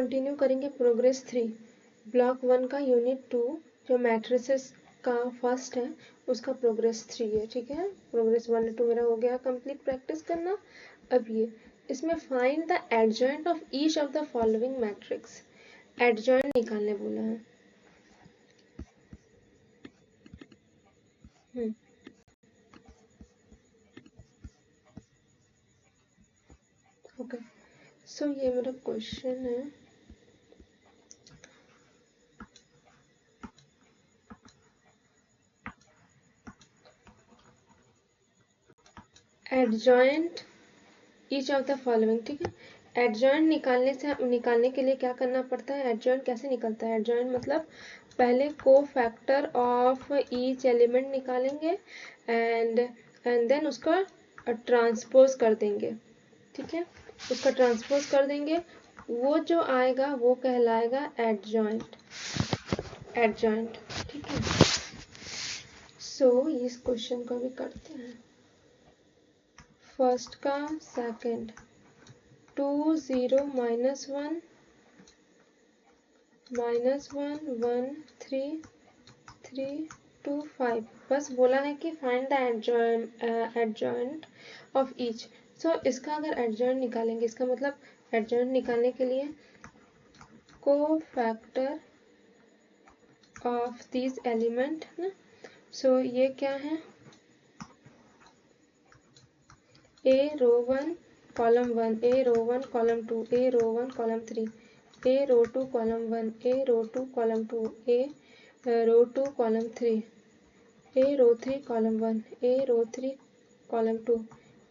Continue करेंगे progress 3 block 1 का unit 2 जो मैट्रिसेस का फर्स्ट है उसका प्रोग्रेस 3 है। ठीक है, प्रोग्रेस 1 2 मेरा हो गया कंप्लीट प्रैक्टिस करना। अब ये इसमें find the adjoint of each of the following matrix, adjoint निकालने बोला है। ओके, सो ये मेरा क्वेश्चन है। Adjoint each of the following. ठीक है, एडजॉइंट निकालने के लिए क्या करना पड़ता है, एडजॉइंट कैसे निकलता है। एडजॉइंट मतलब पहले को फैक्टर ऑफ ईच एलिमेंट निकालेंगे एंड देन उसका ट्रांसपोज कर देंगे। ठीक है, उसका ट्रांसपोज कर देंगे, वो जो आएगा वो कहलाएगा एडजॉइंट। एडजॉइंट ठीक है। सो इस क्वेश्चन को भी करते हैं। फर्स्ट का सेकंड 2 0 -1 -1 1 3 3 2 5 बस बोला है कि find the adjoint of each. So इसका अगर एडजॉइंट निकालेंगे, इसका मतलब एडजॉइंट निकालने के लिए को फैक्टर ऑफ दिस एलिमेंट ना। सो ये क्या है, ए रो 1 कॉलम 1, ए रो 1 कॉलम 2, ए रो 1 कॉलम 3, ए रो 2 कॉलम 1, ए रो 2 कॉलम 2, ए रो 2 कॉलम 3, ए रो 3 कॉलम 1, ए रो 3 कॉलम 2,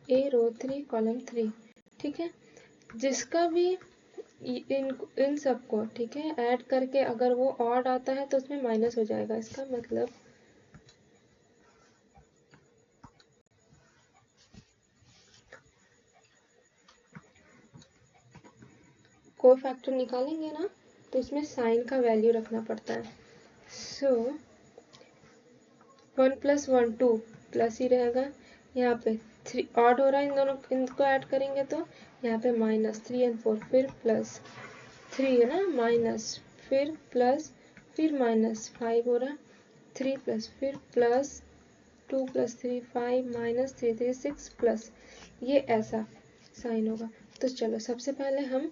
ए रो 3 कॉलम 3। ठीक है, जिसका भी इन सबको ठीक है ऐड करके अगर वो ऑड आता है तो उसमें माइनस हो जाएगा। इसका मतलब को फैक्टर निकालेंगे ना तो इसमें साइन का वैल्यू रखना पड़ता है। सो 1 + 1 2 प्लस ही रहेगा। यहाँ पे 3 ऑड हो रहा है, इन दोनों इनको ऐड करेंगे तो यहाँ पे -3 और 4 फिर +3 है ना, माइनस फिर प्लस फिर -5 हो रहा, 3 प्लस फिर +2 + 3 5 -3 3 6 प्लस, ये ऐसा साइन होगा। तो चलो सबसे पहले हम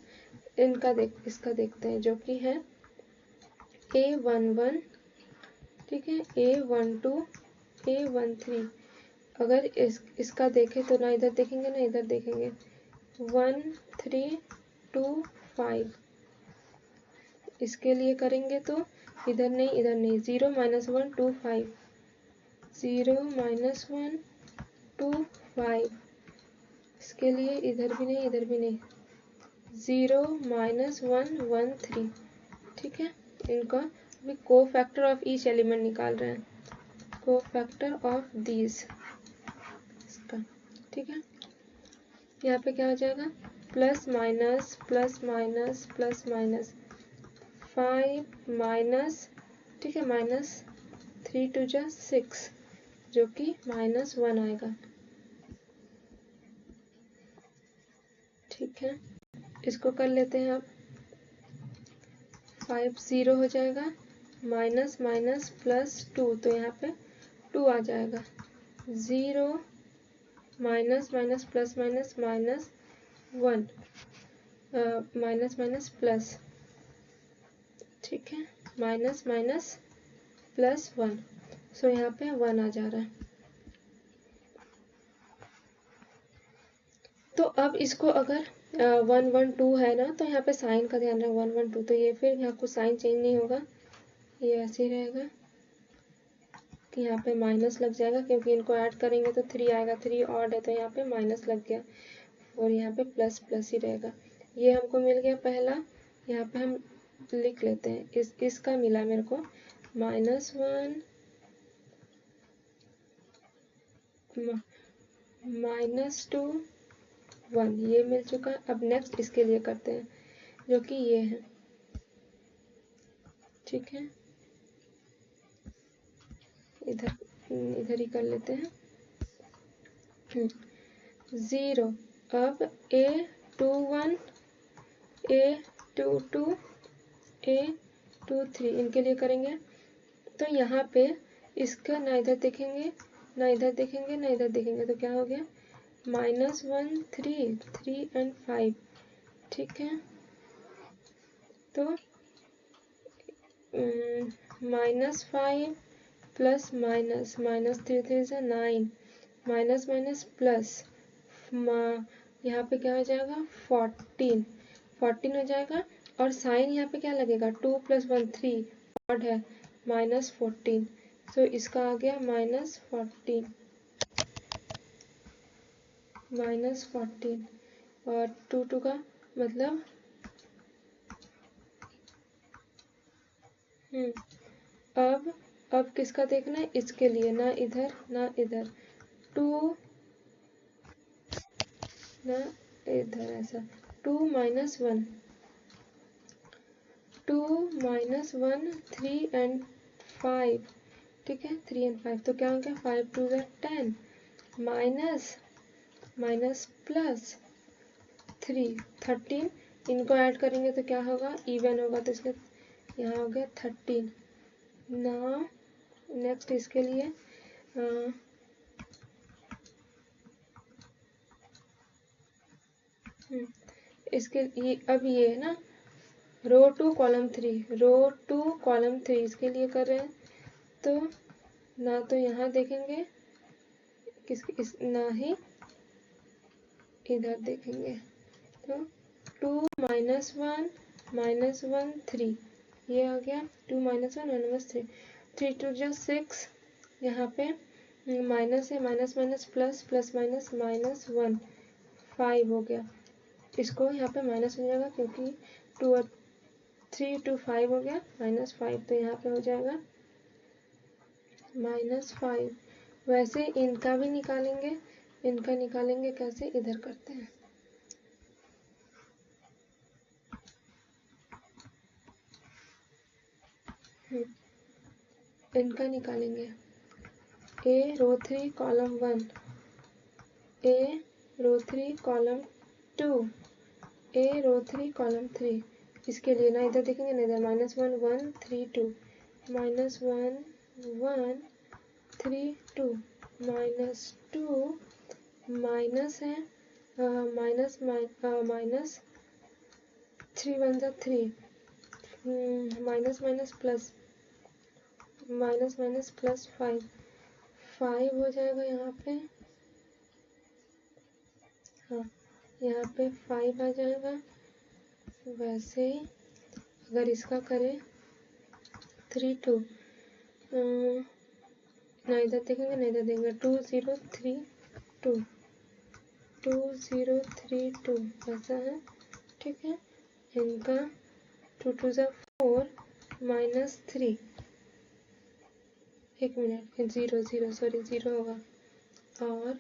इसका देखते हैं जो कि है A11 ठीक है, A12 A13। अगर इसका देखें तो ना इधर देखेंगे ना इधर देखेंगे 1 3 2 5। इसके लिए करेंगे तो इधर नहीं 0 -1 2 5 0 -1 2 5। इसके लिए इधर भी नहीं 0 -1 1 3। ठीक है, इनका भी को फैक्टर ऑफ ईच एलिमेंट निकाल रहे हैं, को फैक्टर ऑफ दीज इसका। ठीक है, यहाँ पे क्या हो जाएगा plus minus plus minus plus minus 5 minus ठीक है -3 2 जा 6 जो कि -1 आएगा। ठीक है, इसको कर लेते हैं अब 5 0 हो जाएगा माइनस माइनस +2 तो यहाँ पे 2 आ जाएगा 0 minus minus plus minus -1 minus minus plus. ठीक है, माइनस माइनस +1 सो यहाँ पे 1 आ जा रहा है। तो अब इसको अगर 1 1 2 है ना तो यहाँ पे साइन का ध्यान रखना 1 1 2 तो ये फिर यहाँ कुछ साइन चेंज नहीं होगा, ये ऐसे ही रहेगा कि यहाँ पे माइनस लग जाएगा क्योंकि इनको ऐड करेंगे तो 3 आएगा, 3 ऑड है तो यहाँ पे माइनस लग गया और यहाँ पे प्लस प्लस ही रहेगा। ये हमको मिल गया पहला, यहाँ पे हम लिख लेते हैं इसका मिला मेरे को -1 -2 1 ये मिल चुका। अब नेक्स्ट इसके लिए करते हैं जो कि ये है। ठीक है, इधर ही कर लेते हैं 0। अब A21 2 2 a 2 3 इनके लिए करेंगे। तो यहाँ पे इसका ना इधर देखेंगे ना इधर देखेंगे ना इधर देखेंगे, तो क्या हो गया -1 3 3 एंड 5। ठीक है, तो -5 प्लस माइनस, -3 3 से 9, माइनस माइनस प्लस, यहाँ पे क्या हो जाएगा 14 14 हो जाएगा। और साइन यहाँ पे क्या लगेगा 2 + 1 3 ऑड है -14। सो इसका आ गया -14 और 2 2 का मतलब अब किसका देखना है, इसके लिए ना इधर ना इधर, 2 ना इधर, ऐसा 2 - 1 2 - 1 3 एंड 5। ठीक है, 3 एंड 5, तो क्या हो गया 5 2 = 10 माइनस प्लस 3 13। इनको ऐड करेंगे तो क्या होगा इवन होगा, तो इसलिए यहाँ हो गया 13। नाउ नेक्स्ट इसके लिए इसके ये अब ये है ना रो 2 कॉलम 3 इसके लिए कर रहे हैं। तो ना तो यहाँ देखेंगे ना ही इधर देखेंगे, तो 2 - 1 -1 3 ये आ गया 2 - 1 -3 3 2 = 6। यहाँ पे माइनस है, minus minus plus plus minus -1 5 हो गया। इसको यहाँ पे माइनस हो जाएगा क्योंकि 2 और 3 2 5 हो गया -5, तो यहाँ पे हो जाएगा -5। वैसे इनका भी निकालेंगे, इनका निकालेंगे कैसे, इधर करते हैं। इनका निकालेंगे ए रो 3 कॉलम 1, ए रो 3 कॉलम 2, ए रो 3 कॉलम 3। इसके लिए ना इधर देखेंगे ना इधर, -1 1 3 2 -1 1 3 2 -2 माइनस है minus 3 1 = 3 minus minus plus minus plus 5 हो जाएगा यहाँ पे। हाँ, यहाँ पे 5 आ जाएगा। वैसे ही अगर इसका करें 3 2 ना इधर देखेंगे ना इधर देखेंगे, 2 0 3 2 2 0 3 2 ऐसा है। ठीक है, इनका 2 2 = 4 -3, एक मिनट 0 0 सॉरी 0 होगा, और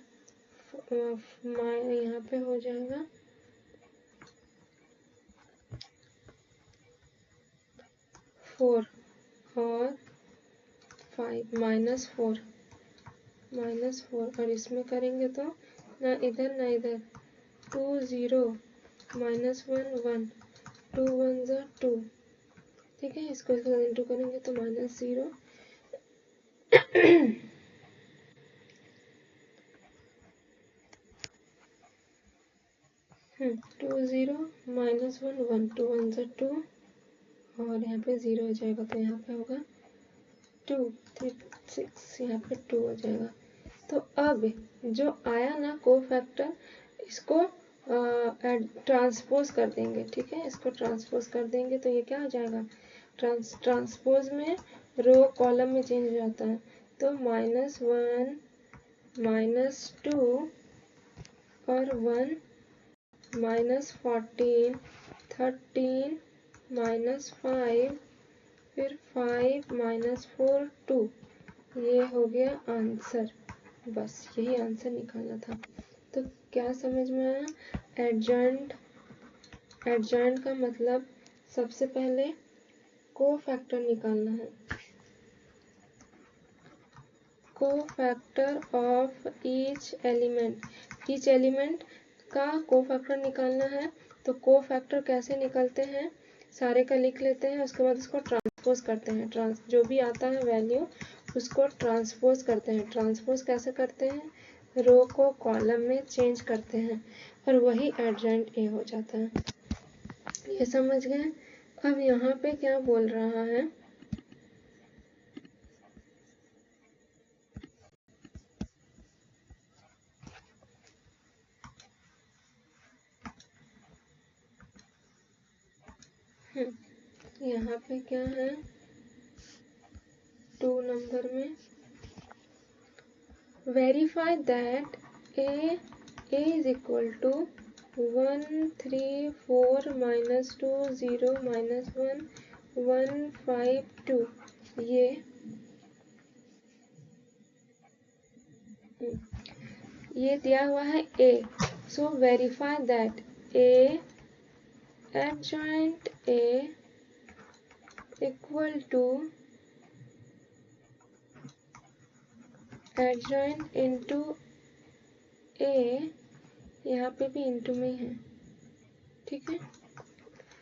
यहाँ पे हो जाएगा 4 और 5 -4 और इसमें करेंगे तो ना इधर ना इधर, 2 0 -1 1 2 1 = 2। ठीक है, इसको इसके साथ इंटू करेंगे तो -0 2 0 -1 1 2 1 = 2 और यहाँ पे 0 हो जाएगा, तो यहाँ पे होगा 2 3 6, यहाँ पे 2 हो जाएगा। तो अब जो आया ना कोफैक्टर, इसको ट्रांसपोज कर देंगे। ठीक है, इसको ट्रांसपोज कर देंगे तो ये क्या हो जाएगा, ट्रांसपोज में रो कॉलम में चेंज हो जाता है। तो -1 -2 और 1 -14 13 -5 फिर 5 -4 2। ये हो गया आंसर, बस यही आंसर निकालना था। तो क्या समझ में आया, एडजॉइंट का मतलब सबसे पहले कोफैक्टर निकालना है, कोफैक्टर ऑफ ईच एलिमेंट का कोफैक्टर निकालना है। तो कोफैक्टर कैसे निकलते हैं, सारे का लिख लेते हैं, उसके बाद उसको ट्रांसपोज करते हैं। जो भी आता है वैल्यू उसको ट्रांसपोज करते हैं। ट्रांसपोज कैसे करते हैं, रो को कॉलम में चेंज करते हैं और वही एडजॉइंट ए हो जाता है। ये समझ गए। अब यहाँ पे क्या बोल रहा है, यहाँ पे क्या है 2 नंबर में, verify that A is equal to 1 3 4 -2 0 -1 1 5 2। ये दिया हुआ है A, so verify that A adjoint A equal to adjoint into A, यहाँ पे भी इंटू में है, ठीक है।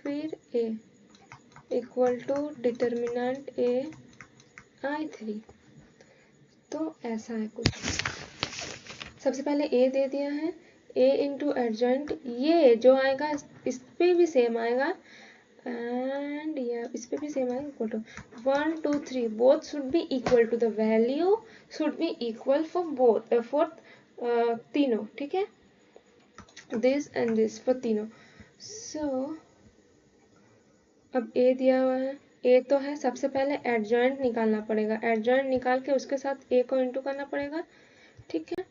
फिर A equal to determinant A I3। तो ऐसा है कुछ। सबसे पहले A दे दिया है, A इंटू एडजॉइंट, ये जो आएगा इस पे भी सेम आएगा एंड इस पे भी सेम आएगा, equal to 1 2 3 both should be equal to, the value should be equal for both for तीनों, ठीक है, दिस एंड दिस फॉर तीनों। सो अब ए दिया हुआ है, ए तो है, सबसे पहले एडजॉइंट निकालना पड़ेगा, एडजॉइंट निकाल के उसके साथ ए को इंटू करना पड़ेगा, ठीक है।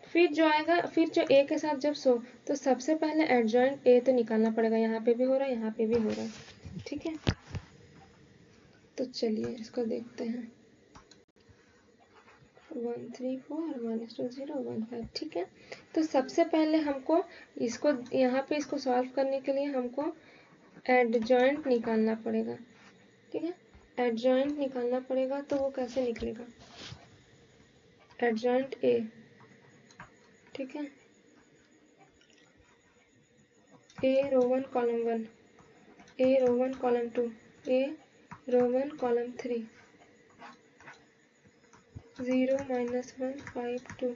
फिर जो आएगा, फिर जो ए के साथ जब सो, तो सबसे पहले एडजॉइंट ए तो निकालना पड़ेगा, यहाँ पे भी हो रहा है, यहाँ पे भी हो रहा है, ठीक है। तो चलिए इसको देखते हैं, 1 3 4 -2 0 1 5, ठीक है। तो सबसे पहले हमको इसको यहाँ पे इसको सॉल्व करने के लिए हमको एडजॉइंट निकालना पड़ेगा, ठीक है। एडजॉइंट निकालना पड़ेगा, तो वो कैसे निकलेगा, एडजॉइंट ए, ठीक है, ए रो 1 column 1, A row 1 column 2, A row 1 column 3, 0 -1 5 2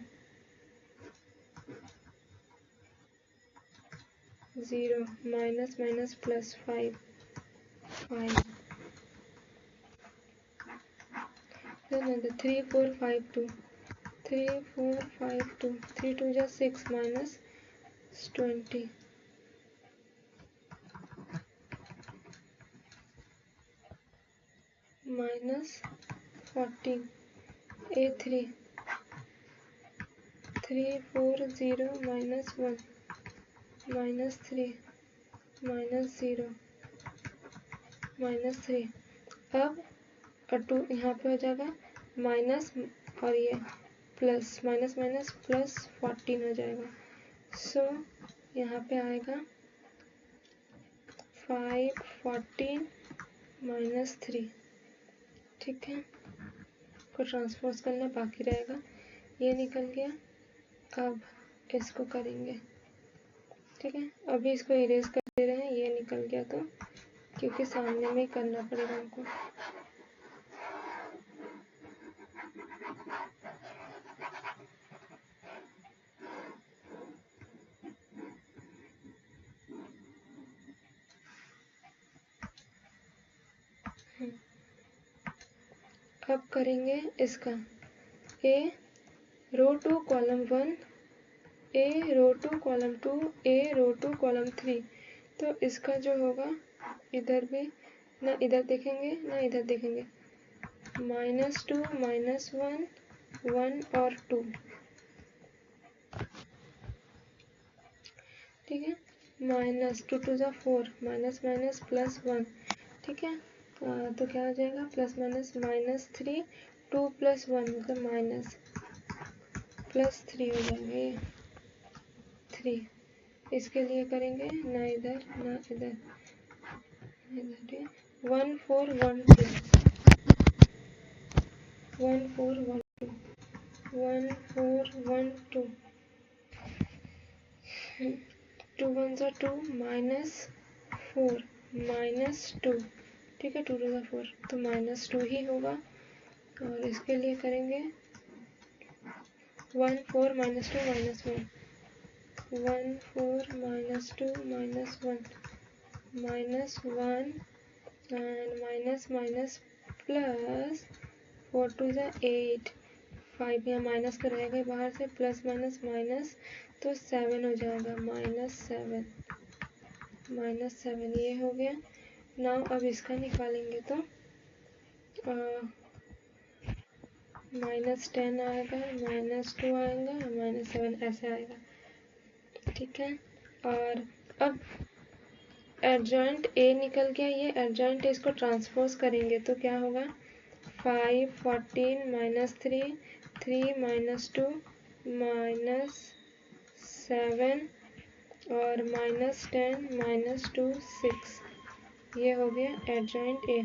0 -+ 5 5, then the 3 4 5 2 3 4 5 2 3 2 just 6 -20 -14, A3 3 4 0 -1 -3 -0 -3। अब 2 यहाँ पे हो जाएगा माइनस और ये प्लस, माइनस माइनस प्लस 14 हो जाएगा। सो यहाँ पे आएगा 5 14 -3, ठीक है। को ट्रांसपोज करना बाकी रहेगा, ये निकल गया। अब इसको करेंगे, ठीक है। अभी इसको इरेज कर दे रहे हैं, ये निकल गया तो, क्योंकि सामने में ही करना पड़ेगा हमको। अब करेंगे इसका, ए रो 2 कॉलम 1, ए रो 2 कॉलम 2, ए रो 2 कॉलम 3। तो इसका जो होगा, इधर भी ना इधर देखेंगे ना इधर देखेंगे, -2 -1 1 और 2, ठीक है। -2 2 जा 4 माइनस माइनस प्लस 1, ठीक है। तो क्या हो जाएगा, प्लस माइनस -3 2 + 1 मतलब माइनस +3 हो जाएंगे, ये 3। इसके लिए करेंगे ना इधर ना इधर, 1 4 1 2 1 4 1 2 1 4 1 2 2 1 2 -4 -2, ठीक है, 2 टू द 4 तो -2 ही होगा। और इसके लिए करेंगे 1 4 -2 -1, 1 4 -2 -1 -1 and minus plus 4 to the 8, 5 यहाँ माइनस का रहेगा बाहर से, प्लस माइनस माइनस तो 7 हो जाएगा, -7 ये हो गया। नाउ अब इसका निकालेंगे तो -10 आएगा, -2 आएगा, -7 ऐसे आएगा, ठीक है। और अब एडजॉइंट ए निकल गया, ये एडजॉइंट ए इसको ट्रांसपोज करेंगे तो क्या होगा, 5 14 -3 3 -2 -7 और -10 -2 6, ये हो गया एडजॉइंट ए।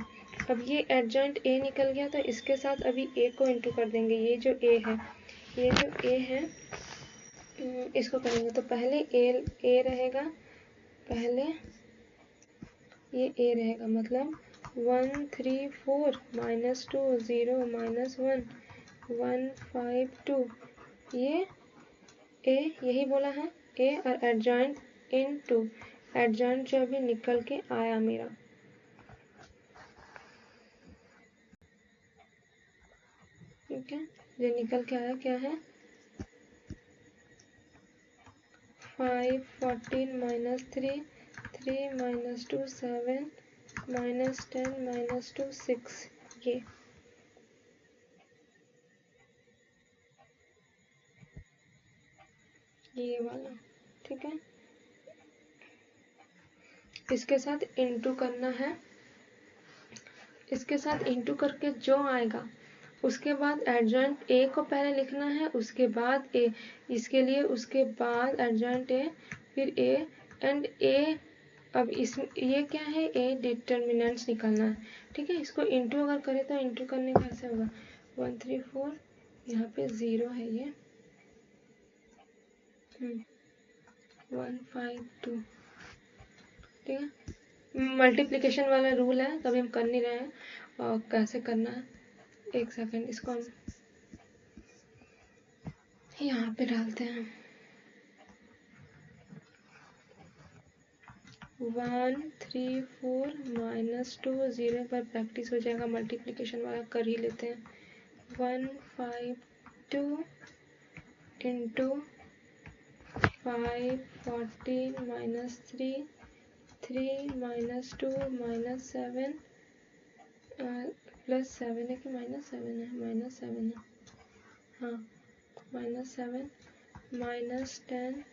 अब ये एडजॉइंट ए निकल गया तो इसके साथ अभी ए को इंटू कर देंगे, ये जो ए है इसको करेंगे तो पहले ए रहेगा, पहले ये ए रहेगा, मतलब 1 3 4 -2 0 -1 1 5 2, ये ए यही बोला है ए, और एडजॉइंट इनटू एडजॉइंट जो अभी निकल के आया मेरा, ठीक है, जो निकल के आया क्या है, 5 14 -3 3 -2 7 -10 -2 6, ये वाला, ठीक है। इसके साथ इंटू करना है, इसके साथ इंटू करके जो आएगा उसके बाद एडजॉइंट ए को पहले लिखना है, उसके बाद ए, इसके लिए उसके बाद एडजॉइंट ए, फिर ए एंड ए। अब इस ये क्या है, ए डिटर्मिनेंट्स निकालना है, ठीक है। इसको इंटू अगर करें तो इंटू करने का ऐसे होगा 1 3 4, यहाँ पे 0 है ये 1 5 2, ठीक है। मल्टीप्लिकेशन वाला रूल है, कभी हम कर नहीं रहे हैं, और कैसे करना है, एक सेकंड, इसको हम यहाँ पे डालते हैं, 1 3 4 -2 0 पर प्रैक्टिस हो जाएगा, मल्टीप्लिकेशन वाला कर ही लेते हैं, 1 5 2 इंटू 5 14 -3 3 -2 -7 +7 है कि -7 है, -7 है, हाँ -7 -10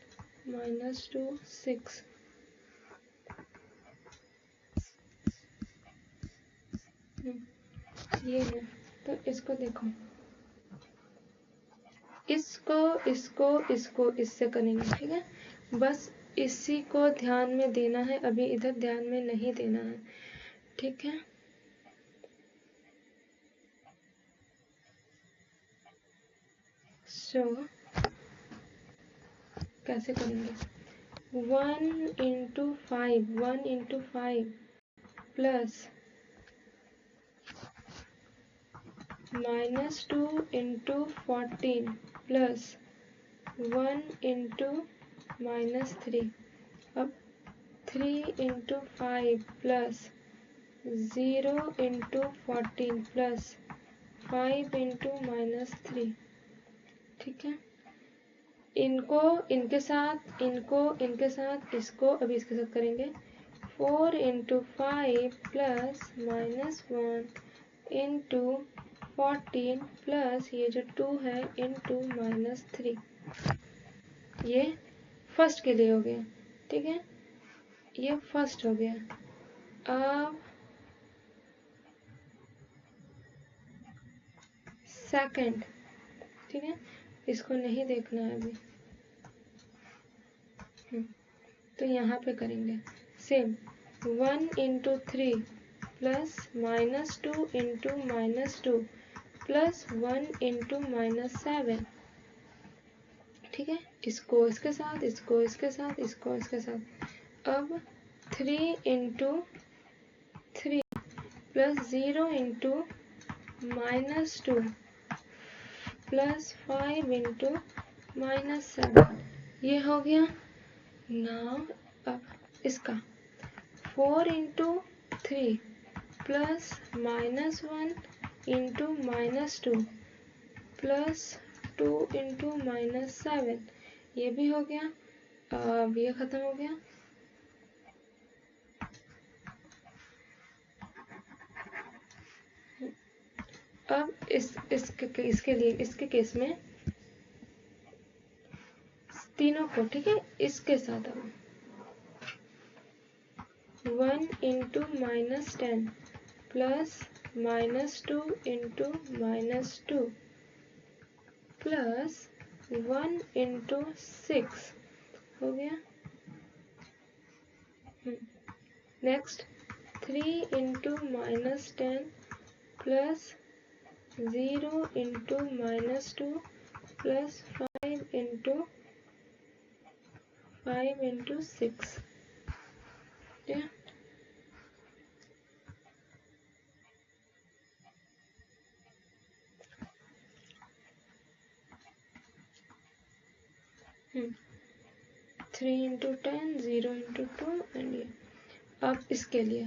-2 6, ये है। तो इसको देखो, इसको इससे करेंगे, ठीक है। बस इसी को ध्यान में देना है, अभी इधर ध्यान में नहीं देना है, ठीक है। सो कैसे करेंगे, 1 × 5 प्लस -2 × 14 प्लस 1 × -3, अब 3 × 5 प्लस 0 × 14 प्लस 5 × -3, ठीक है। इनको इनके साथ इसको अभी इसके साथ करेंगे, 4 × 5 प्लस -1 × 14 प्लस ये जो 2 है इंटू -3, ये फर्स्ट के लिए हो गया, ठीक है, ये फर्स्ट हो गया। अब सेकंड, ठीक है, इसको नहीं देखना है अभी, तो यहाँ पे करेंगे सेम, 1 × 3 प्लस -2 × -2 प्लस 1 × -7, ठीक है। इसको इसके साथ, इसको इसके साथ, इसको इसके साथ। अब 3 into 3 plus 0 into -2 plus 5 into -7, ये हो गया। नाउ इसका 4 into 3 plus -1 into -2 plus 2 into -7, ये भी हो गया। अब ये खत्म हो गया। अब इसके लिए इसके केस में तीनों को, ठीक है, इसके साथ अब 1 into -10 plus -2 into -2 plus 1 into 6 हो गया। Next 3 into -10 plus 0 into -2 plus 5 into 6, ठीक है। थ्री इंटू 10, 0 इंटू 2 एंड ये। अब इसके लिए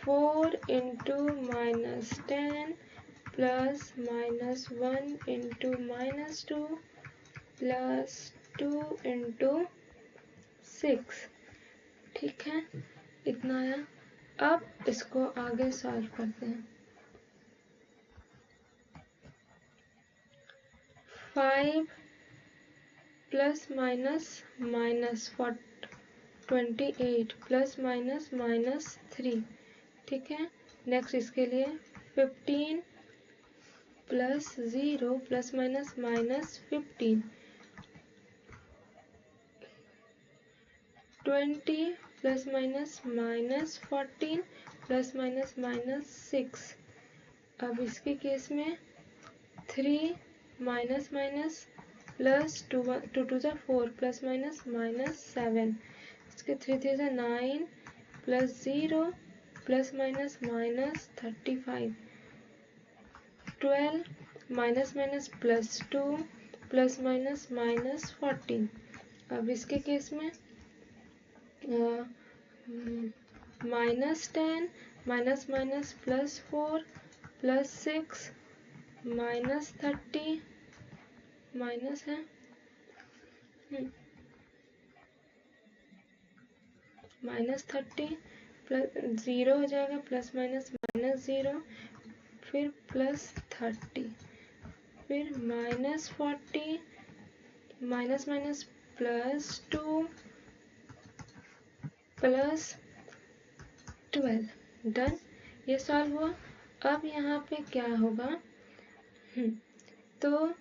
4 into -10 plus -1 into -2 plus 2 into 6, ठीक है, इतना आया। अब इसको आगे सॉल्व करते हैं। 5 प्लस माइनस 28 प्लस -3, ठीक है। नेक्स्ट इसके लिए 15 प्लस 0 प्लस -15, 20 प्लस -14 प्लस -6। अब इसके केस में 3 माइनस प्लस 2 2 ज़ा 4 प्लस -7, इसके 3 3 ज़ा 9 plus 0 plus -35, 12 minus plus 2 plus -14। अब इसके केस में -10 माइनस प्लस 4 प्लस 6 -30 माइनस है -30 प्लस 0 हो जाएगा, प्लस -0, फिर प्लस 30, फिर -40 माइनस प्लस 2 प्लस 12, डन। ये सॉल्व हुआ। अब यहाँ पे क्या होगा, तो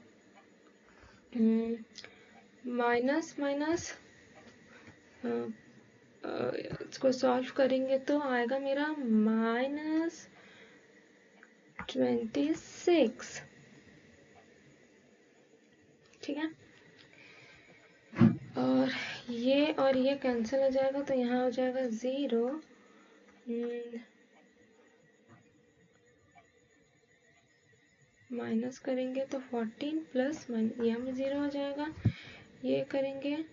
माइनस इसको सॉल्व करेंगे तो आएगा मेरा -26, ठीक है। और ये कैंसिल हो जाएगा, तो यहाँ हो जाएगा 0, माइनस करेंगे तो 14 प्लस यहाँ में 0 हो जाएगा। ये करेंगे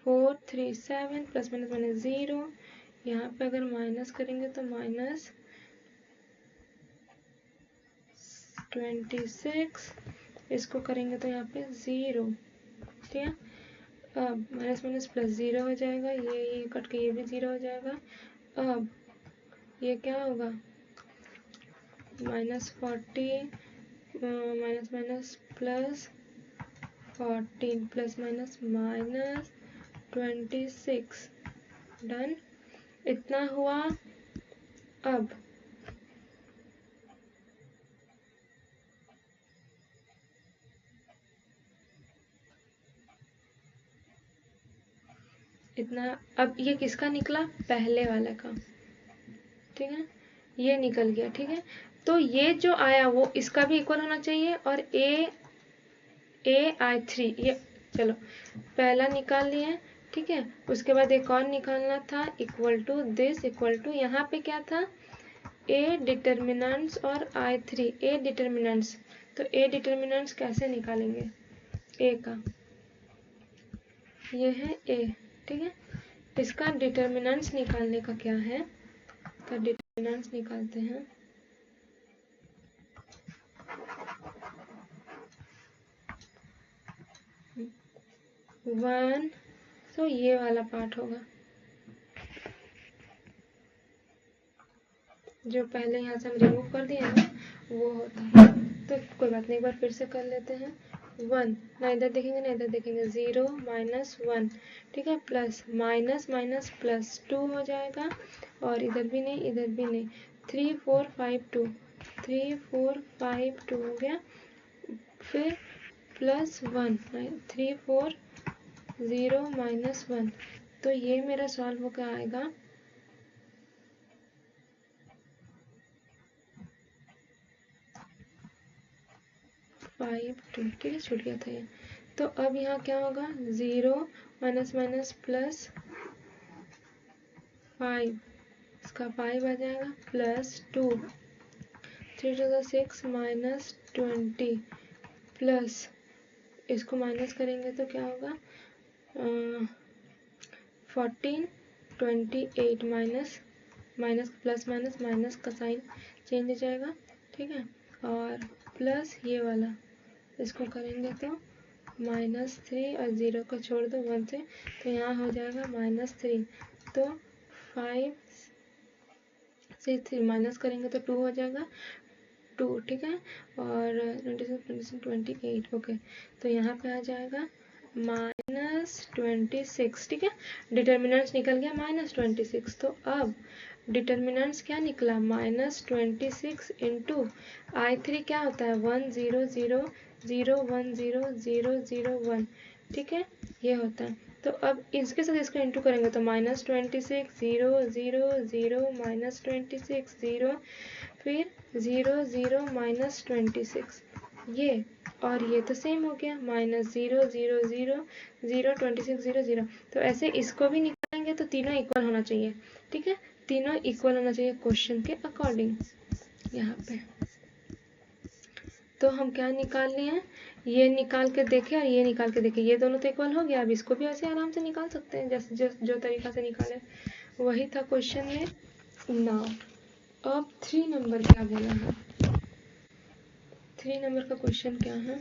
4 3 7 प्लस माइनस 0, यहाँ पे अगर माइनस करेंगे तो -26, इसको करेंगे तो यहाँ पे 0, ठीक है। अब माइनस प्लस 0 हो जाएगा, ये कट के ये भी 0 हो जाएगा। अब ये क्या होगा, -40 माइनस प्लस 14 प्लस -26, डन। इतना हुआ। अब इतना, अब ये किसका निकला, पहले वाला का, ठीक है, ये निकल गया, ठीक है। तो ये जो आया वो इसका भी इक्वल होना चाहिए, और a I3, ये चलो पहला निकाल लिए, ठीक है। उसके बाद एक और निकालना था equal to this equal to, यहाँ पे क्या था ए डिटर्मिनेंट्स और I3 ए डिटर्मिनेंट्स। तो ए डिटर्मिनेंट्स कैसे निकालेंगे ए का, ये है ए, ठीक है। इसका डिटर्मिनेंट्स निकालने का क्या है, तो डिटर्मिनेंट्स निकालते हैं। वन, तो ये वाला पार्ट होगा जो पहले यहाँ से हम रिमूव कर दिए ना, वो होता है। तो कोई बात नहीं, एक बार फिर से कर लेते हैं। वन, ना इधर देखेंगे ना इधर देखेंगे, 0 माइनस 1, ठीक है, प्लस माइनस माइनस प्लस 2 हो जाएगा, और इधर भी नहीं इधर भी नहीं, 3 4 5 2, 3 4 5 2 हो गया, फिर प्लस 1, 3 4 0 माइनस 1। तो ये मेरा सॉल्व होकर आएगा 5 2, ठीक है, छूट गया था ये। तो अब यहाँ क्या होगा, 0 माइनस माइनस प्लस 5, इसका 5 आ जाएगा, प्लस 2, 3 टू 6 माइनस 20, प्लस इसको माइनस करेंगे तो क्या होगा 14 28, minus minus plus minus minus का साइन चेंज हो जाएगा, ठीक है, और प्लस ये वाला इसको करेंगे तो -3, और 0 को छोड़ दो 1 से, तो यहाँ हो जाएगा -3। तो 5 से 3 माइनस करेंगे तो 2 हो जाएगा, 2, ठीक है, और 26 28, ओके। तो यहाँ पे आ जाएगा -26, ठीक है। डिटर्मिनेंट्स निकल गया -26। तो अब डिटर्मिनेंट्स क्या निकला, -26 इंटू I3 क्या होता है 1 0 0 0 1 0 0 0 1, ठीक है, ये होता है। तो अब इसके साथ इसको इंटू करेंगे तो -26 0 0 0 -26 0, फिर 0 0 -26, ये और ये तो सेम हो गया, -0 0 0 0 26 0 0। तो ऐसे इसको भी निकालेंगे तो तीनों इक्वल होना चाहिए, ठीक है, तीनों इक्वल होना चाहिए क्वेश्चन के अकॉर्डिंग यहाँ पे। तो हम क्या निकाल लिए हैं, ये निकाल के देखें और ये निकाल के देखें, ये दोनों तो इक्वल हो गया। अब इसको भी ऐसे आराम से निकाल सकते हैं जैसे जो तरीका से निकाले, वही था क्वेश्चन में। नाउ अब 3 नंबर क्या बोला है, 3 नंबर का क्वेश्चन क्या है,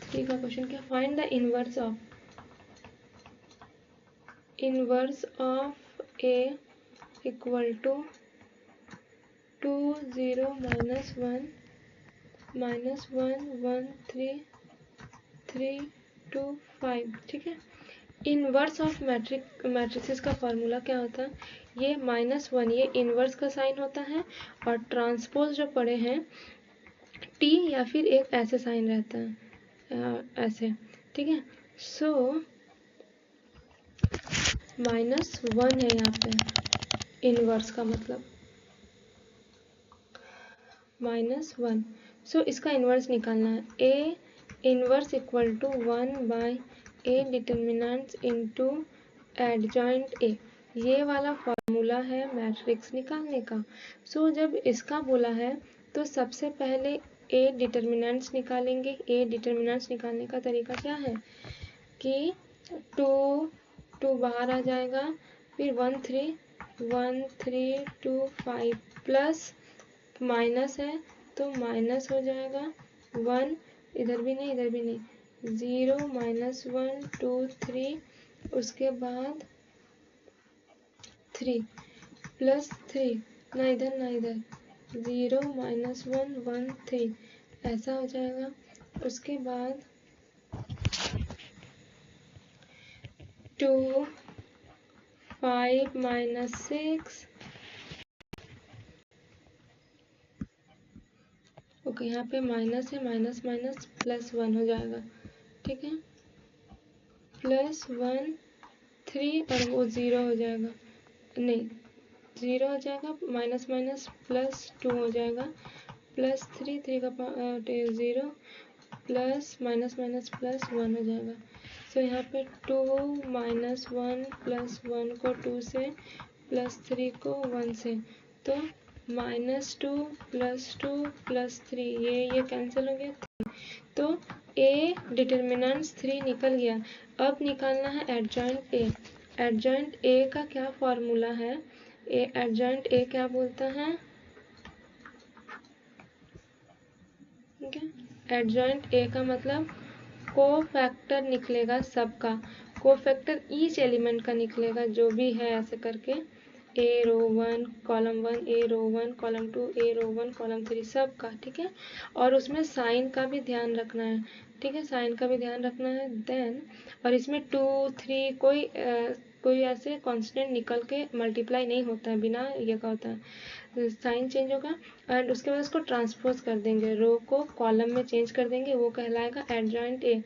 थ्री का क्वेश्चन क्या, find the inverse of A equal to 2 0 -1 -1 1 3 3 2 5, ठीक है। इनवर्स ऑफ मैट्रिसेस का फॉर्मूला क्या होता है, ये -1 ये इनवर्स का साइन होता है, और ट्रांसपोज जो पड़े हैं टी या फिर एक ऐसे साइन रहता है ऐसे, ठीक है। सो -1 है यहाँ पे इनवर्स का मतलब -1। सो इसका इनवर्स निकालना है, A inverse equal to 1 by A determinants into adjoint A, ये वाला फॉर्मूला है मैट्रिक्स निकालने का। सो जब इसका बोला है तो सबसे पहले ए डिटर्मिनेंट्स निकालेंगे। ए डिटर्मिनेंट्स निकालने का तरीका क्या है कि 2 बाहर आ जाएगा, फिर 1 3 2 5, प्लस माइनस है तो माइनस हो जाएगा 1, इधर भी नहीं इधर भी नहीं, 0 -1 2 3, उसके बाद 3 प्लस 3, ना इधर ना इधर, 0 -1 1 3, ऐसा हो जाएगा। उसके बाद 2 5 -6, ओके, यहाँ पे माइनस है, माइनस माइनस प्लस 1 हो जाएगा, ठीक है, +1 3 और वो 0 हो जाएगा, नहीं 0 हो जाएगा, माइनस माइनस प्लस 2 हो जाएगा, प्लस 3, 3 का 0, प्लस माइनस माइनस प्लस 1 हो जाएगा। सो यहाँ पे 2 माइनस 1 प्लस 1 को 2 से, प्लस 3 को 1 से, तो -2 प्लस 2 प्लस 3, ये कैंसिल हो गया, 3। तो ए डिटर्मिनेंट्स 3 निकल गया। अब निकालना है एडजॉइंट ए। एडजॉइंट ए का क्या फॉर्मूला है? एडजॉइंट ए क्या बोलता है? ठीक है, एडजॉइंट ए का मतलब कोफैक्टर निकलेगा सबका, कोफैक्टर ईच एलिमेंट का निकलेगा, जो भी है ऐसे करके, ए रो 1 कॉलम 1, ए रो 1 कॉलम 2, ए रो 1 कॉलम 3, सब का। ठीक है, और उसमें साइन का भी ध्यान रखना है। ठीक है, साइन का भी ध्यान रखना है। देन और इसमें 2 3 कोई ऐसे कांस्टेंट निकल के मल्टीप्लाई नहीं होता है, बिना ये का होता है, साइन चेंज होगा। एंड उसके बाद उसको ट्रांसपोज कर देंगे, रो को कॉलम में चेंज कर देंगे, वो कहलाएगा एडजॉइंट ए।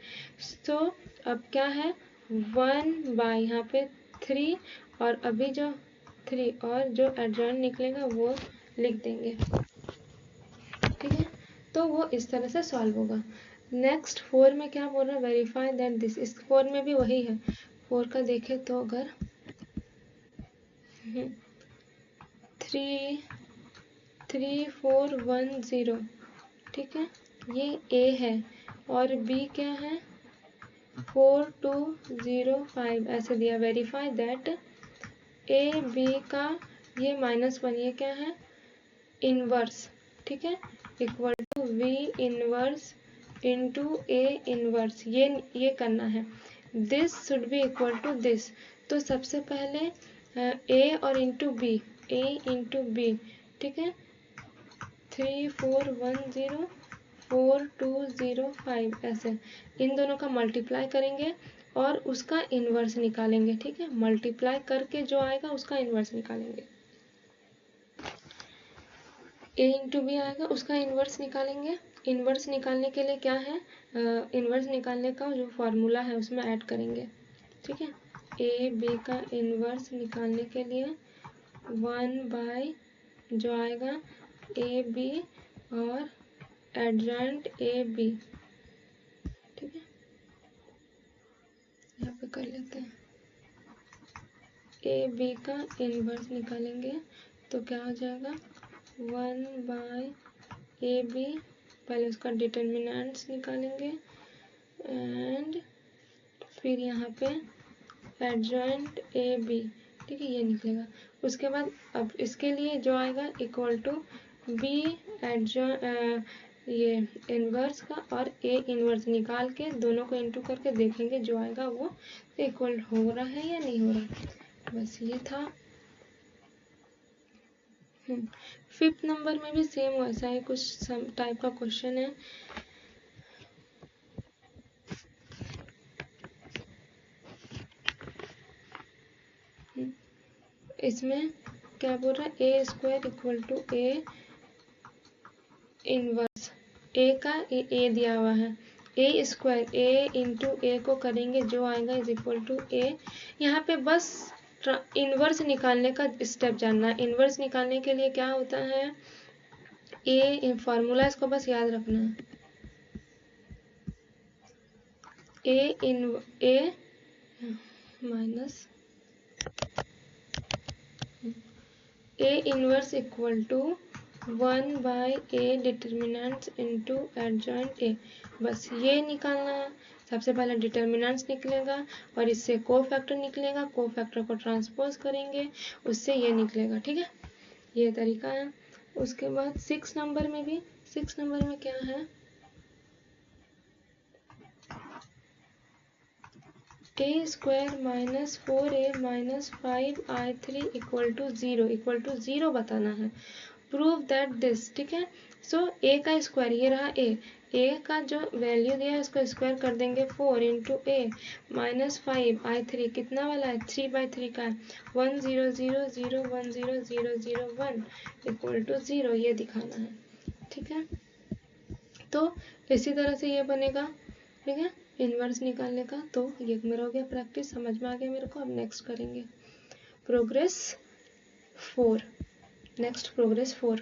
तो अब क्या है, 1 बाय यहाँ पे 3, और अभी जो 3 और जो एडजॉइंट निकलेगा वो लिख देंगे। ठीक है, तो वो इस तरह से सॉल्व होगा। नेक्स्ट 4 में क्या बोल रहा है, वेरीफाई दैट दिस। इस 4 में भी वही है। 4 का देखें तो अगर 3 3 4 1 0, ठीक है, ये ए है, और बी क्या है, 4 2 0 5 ऐसे दिया। वेरीफाई दैट ए बी का ये -1, ये क्या है, इनवर्स। ठीक है, equal to B inverse into A inverse, ये करना है। This should be equal to this. तो सबसे पहले ए और into B, A into B. ठीक है, 3 4 1 0 4 2 0 5 ऐसे इन दोनों का मल्टीप्लाई करेंगे और उसका इन्वर्स निकालेंगे। ठीक है, मल्टीप्लाई करके जो आएगा उसका इन्वर्स निकालेंगे। ए इंटू बी आएगा, उसका इन्वर्स निकालेंगे। इन्वर्स निकालने के लिए क्या है, इन्वर्स निकालने का जो फॉर्मूला है उसमें ऐड करेंगे। ठीक है, ए बी का इन्वर्स निकालने के लिए 1 बाय जो आएगा ए बी और एडजॉइंट ए बी। ठीक है, यहाँ पे कर लेते हैं, ए बी का इन्वर्स निकालेंगे तो क्या हो जाएगा, 1 बाय ए बी, पहले उसका डिटर्मिनेंट्स निकालेंगे एंड फिर यहाँ पे एडजॉइंट ए बी। ठीक है, ये निकलेगा। उसके बाद अब इसके लिए जो आएगा इक्वल टू बी ये इन्वर्स का और ए इन्वर्स निकाल के दोनों को इंटू करके देखेंगे, जो आएगा वो इक्वल हो रहा है या नहीं हो रहा। बस ये था। 5th नंबर में भी सेम वैसा ही कुछ टाइप का क्वेश्चन है। इसमें क्या बोल रहा है, A square equal to A inverse, A का ए दिया हुआ है, ए स्क्वायर ए इंटू ए को करेंगे, जो आएगा इज इक्वल टू ए। यहाँ पे बस इनवर्स निकालने का स्टेप जानना है। इनवर्स निकालने के लिए क्या होता है, ए फॉर्मूला इसको बस याद रखना है, A minus A inverse equal to 1 by A determinants into adjoint A. बस ये निकालना है। सबसे पहले डिटर्मिनेंट्स निकलेगा और इससे कोफैक्टर निकलेगा, कोफैक्टर को ट्रांसपोज करेंगे, उससे ये निकलेगा। ठीक है, ये तरीका है। उसके बाद 6 नंबर में भी, 6 नंबर में क्या है, A square minus 4a minus 5i3 equal to 0, equal to 0 बताना है। Prove that this. ठीक है, सो ए का स्क्वायर ये रहा ए का जो वैल्यू दिया है उसको स्क्वायर कर देंगे, 4 इंटू ए माइनस 5i3 कितना वाला है, 3/3 का है, 1 0 0 0 1 0 0 0 1 इक्वल टू 0, ये दिखाना है। ठीक है, तो इसी तरह से ये बनेगा। ठीक है, इनवर्स निकालने का। तो ये मेरा हो गया प्रैक्टिस, समझ में आ गया मेरे को। अब नेक्स्ट करेंगे प्रोग्रेस 4। Next progress 4।